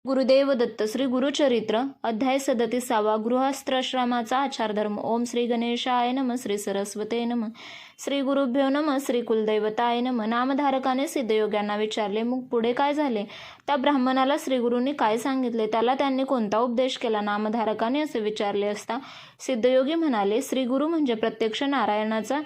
गुरुदेव दत्त. श्री गुरुचरित्र अध्याय 37. गृहस्थाश्रमाचा आचारधर्म. ओम श्री गणेशाय नम. श्री सरस्वते नम. श्री गुरुभ्यो नम. श्री कुलदैवताय नम. नामधारकाने सिद्धयोग्यांना विचारले, मग पुढे काय झाले? त्या ब्राह्मणाला श्रीगुरूंनी काय सांगितले? त्याला त्यांनी कोणता उपदेश केला? नामधारकाने असे विचारले असता सिद्धयोगी म्हणाले, श्रीगुरु म्हणजे प्रत्यक्ष नारायणाचा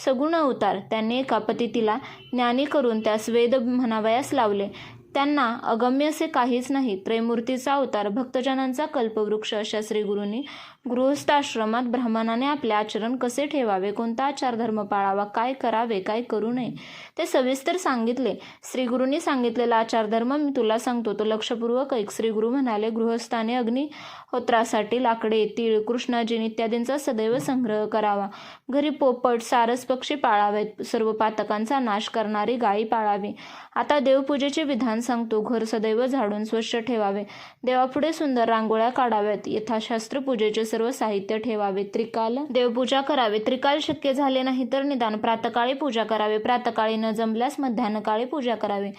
सगुण अवतार. त्यांनी एका पतितीला ज्ञानी करून त्यास वेद म्हणावयास लावले. त्यांना अगम्य असे काहीच नाही. त्रैमूर्तीचा अवतार, भक्तजनांचा कल्पवृक्ष अशा श्रीगुरूंनी गृहस्थाश्रमात ब्राह्मणाने आपले आचरण कसे ठेवावे, कोणता आचारधर्म पाळावा, काय करावे, काय करू नये ते सविस्तर सांगितले. श्रीगुरूंनी सांगितलेला आचारधर्म मी तुला सांगतो, तो लक्षपूर्वक ऐक. श्रीगुरू म्हणाले, गृहस्थाने अग्निहोत्रासाठी लाकडे, तीळ, कृष्णाजीन इत्यादींचा सदैव संग्रह करावा. घरी पोपट, सारस पक्षी पाळावेत. सर्व पातकांचा नाश करणारी गायी पाळावी. आता देवपूजेचे विधान सांगतो. घर सदैव झाडून स्वच्छ ठेवावे. देवापुढे सुंदर रांगोळ्या काढाव्यात. यथाशास्त्र पूजेचे सर्व साहित्य ठेवावे. त्रिकाल देवपूजा करावे. त्रिकाल शक्य झाले नाही तर निदान प्रातकाळी पूजा करावे. प्रातकाळी न जमल्यास मध्यान्हकाळी पूजा करावी.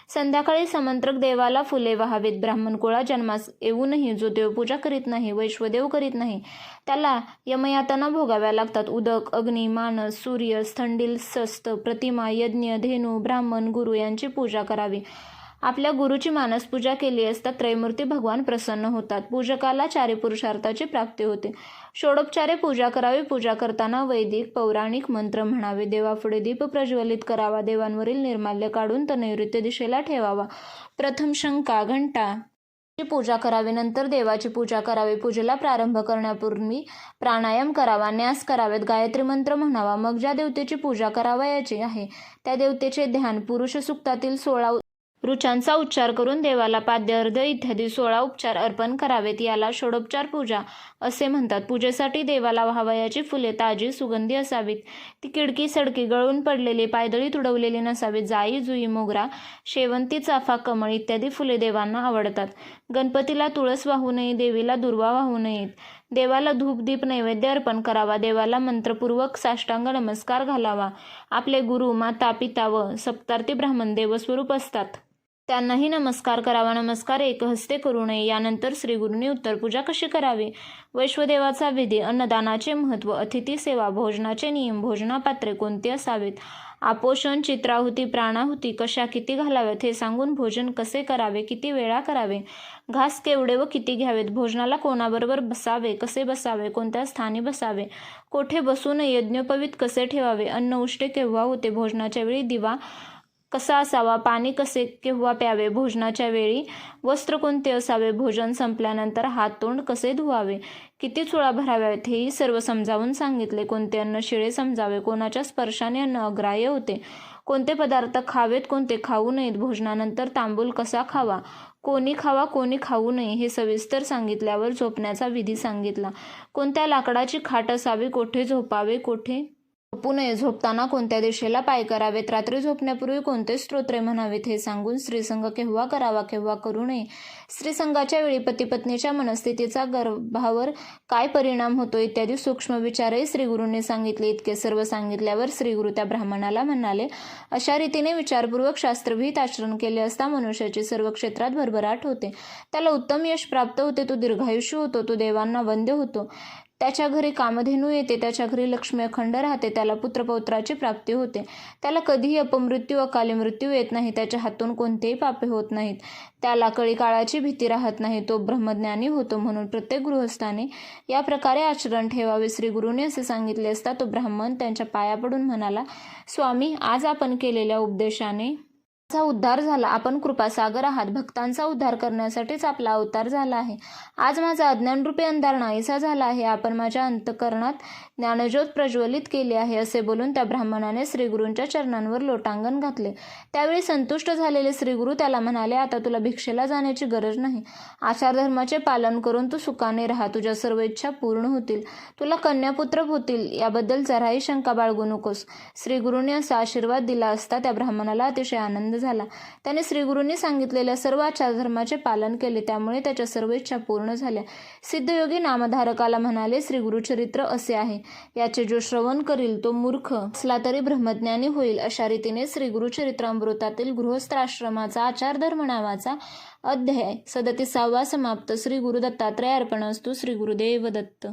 संध्याकाळी समंत्रक देवाला फुले वाहावीत. ब्राह्मण कुळा जन्मास येऊनही जो देवपूजा करीत नाही, वैश्वदेव करीत नाही, त्याला यमयातना भोगाव्या लागतात. उदक, अग्नी, मानस, सूर्य, स्थंडिल, शस्त्र, प्रतिमा, यज्ञ, धेनू, ब्राह्मण, गुरु यांची पूजा करावी. आपल्या गुरुची मानसपूजा केली असता त्रैमूर्ती भगवान प्रसन्न होतात. पूजकाला चारी पुरुषार्थाची प्राप्ती होते. षोडोपचारे पूजा करावी. पूजा करताना वैदिक पौराणिक मंत्र म्हणावे. देवापुढे दीप प्रज्वलित करावा. देवांवरील निर्माल्य काढून तो नैऋत्य दिशेला ठेवावा. प्रथम शंका, घंटा पूजा करावी. नंतर देवाची पूजा करावी. पूजेला प्रारंभ करण्यापूर्वी प्राणायाम करावा. न्यास करावेत. गायत्री मंत्र म्हणावा. मग ज्या देवतेची पूजा करावयाची आहे त्या देवतेचे ध्यान, पुरुष सूक्तातील 16 ऋचांचा उच्चार करून देवाला पाद्य, अर्घ्य इत्यादी 16 उपचार अर्पण करावेत. याला षोडोपचार पूजा असे म्हणतात. पूजेसाठी देवाला वाहवयाची फुले ताजी, सुगंधी असावीत. ती किडकी सडकी, गळून पडलेली, पायदळी तुडवलेली नसावीत. जाई, जुई, मोगरा, शेवंती, चाफा, कमळ इत्यादी फुले देवांना आवडतात. गणपतीला तुळस वाहू नये. देवीला दुर्वा वाहू नयेत. देवाला धूप दीप नैवेद्य अर्पण करावा. देवाला मंत्रपूर्वक साष्टांग नमस्कार घालावा. आपले गुरु, माता, पिता व सप्तार्थी ब्राह्मण देवस्वरूप असतात, त्यांनाही नमस्कार करावा. नमस्कार एकहस्ते करू नये. यानंतर श्रीगुरूंनी उत्तरपूजा कशी करावी, वैश्वदेवाचा विधी, अन्नदानाचे महत्त्व, अतिथी सेवा, भोजनाचे नियम, भोजनापात्रे कोणती असावेत, आपोषण, चित्राहुती, प्राणाहुती कशा किती घालाव्यात हे सांगून भोजन कसे करावे, किती वेळा करावे, घास केवढे व किती घ्यावेत, भोजनाला कोणाबरोबर बसावे, कसे बसावे, कोणत्या स्थानी बसावे, कोठे बसून यज्ञोपवीत कसे ठेवावे, अन्न उष्टे केव्हा होते, भोजनाच्या वेळी दिवा कसा असावा, पाणी कसे केव्हा प्यावे, भोजनाच्या वेळी वस्त्र कोणते असावे, भोजन संपल्यानंतर हात तोंड कसे धुवावे, किती चुळा भराव्यात हेही सर्व समजावून सांगितले. कोणते अन्न शिळे समजावे, कोणाच्या स्पर्शाने अन्न अग्राह्य होते, कोणते पदार्थ खावेत, कोणते खाऊ नयेत, भोजनानंतर तांबूल कसा खावा, कोणी खावा कोणी खाऊ नये हे सविस्तर सांगितल्यावर झोपण्याचा विधी सांगितला. कोणत्या लाकडाची खाट असावी, कोठे झोपावे, कोठे झोपू नये, झोपताना कोणत्या दिशेला पाय करावेत, रात्री झोपण्यापूर्वी कोणते स्तोत्रे म्हणावेत हे सांगून स्त्रीसंग केव्हा करावा, केव्हा करू नये, स्त्रीसंगाच्या वेळी पतिपत्नीच्या मनस्थितीचा गर्भावर काय परिणाम होतो इत्यादी सूक्ष्म विचारही श्रीगुरूंनी सांगितले. इतके सर्व सांगितल्यावर श्रीगुरू त्या ब्राह्मणाला म्हणाले, अशा रीतीने विचारपूर्वक शास्त्रविहित आचरण केले असता मनुष्याची सर्व क्षेत्रात भरभराट होते. त्याला उत्तम यश प्राप्त होते. तो दीर्घायुष्य होतो. तो देवांना वंद्य होतो. त्याच्या घरी कामधेनू येते. त्याच्या घरी लक्ष्मी अखंड राहते. त्याला पुत्रपौत्राची प्राप्ती होते. त्याला कधीही अपमृत्यू, अकाली मृत्यू येत नाही. त्याच्या हातून कोणतेही पापे होत नाहीत. त्याला कळीकाळाची भीती राहत नाही. तो ब्रह्मज्ञानी होतो. म्हणून प्रत्येक गृहस्थाने या प्रकारे आचरण ठेवावे. श्रीगुरूंनी असे सांगितले असता तो ब्राह्मण त्यांच्या पाया पडून म्हणाला, स्वामी, आज आपण केलेल्या उपदेशाने माझा उद्धार झाला. आपण कृपासागर आहात. भक्तांचा उद्धार करण्यासाठीच आपला अवतार झाला आहे. आज माझा अज्ञानरूपी अंधार नाहीसा झाला आहे. आपण माझ्या अंतःकरणात ज्ञानज्योत प्रज्वलित केली आहे. असे बोलून त्या ब्राह्मणाने श्रीगुरूंच्या चरणांवर लोटांगण घातले. त्यावेळी संतुष्ट झालेले श्रीगुरू त्याला म्हणाले, आता तुला भिक्षेला जाण्याची गरज नाही. आचारधर्माचे पालन करून तू सुखाने राहा. तुझ्या सर्व इच्छा पूर्ण होतील. तुला कन्यापुत्र होतील. याबद्दल जराही शंका बाळगू नकोस. श्रीगुरूंनी असा आशीर्वाद दिला असता त्या ब्राह्मणाला अतिशय आनंद आनंद झाला. त्याने श्रीगुरूंनी सांगितलेल्या सर्व आचारधर्माचे पालन केले, त्यामुळे त्याच्या सर्व इच्छा पूर्ण झाल्या. सिद्धयोगी नामधारकाला म्हणाले, श्रीगुरुचरित्र असे आहे, याचे जो श्रवण करील तो मूर्ख असला तरी ब्रह्मज्ञानी होईल. अशा रीतीने श्रीगुरुचरित्रामृतातील गृहस्थाश्रमाचा आचारधर्म नावाचा अध्याय 37 समाप्त. श्री गुरु दत्तात्रय अर्पणस्तु. श्री गुरुदेव दत्त.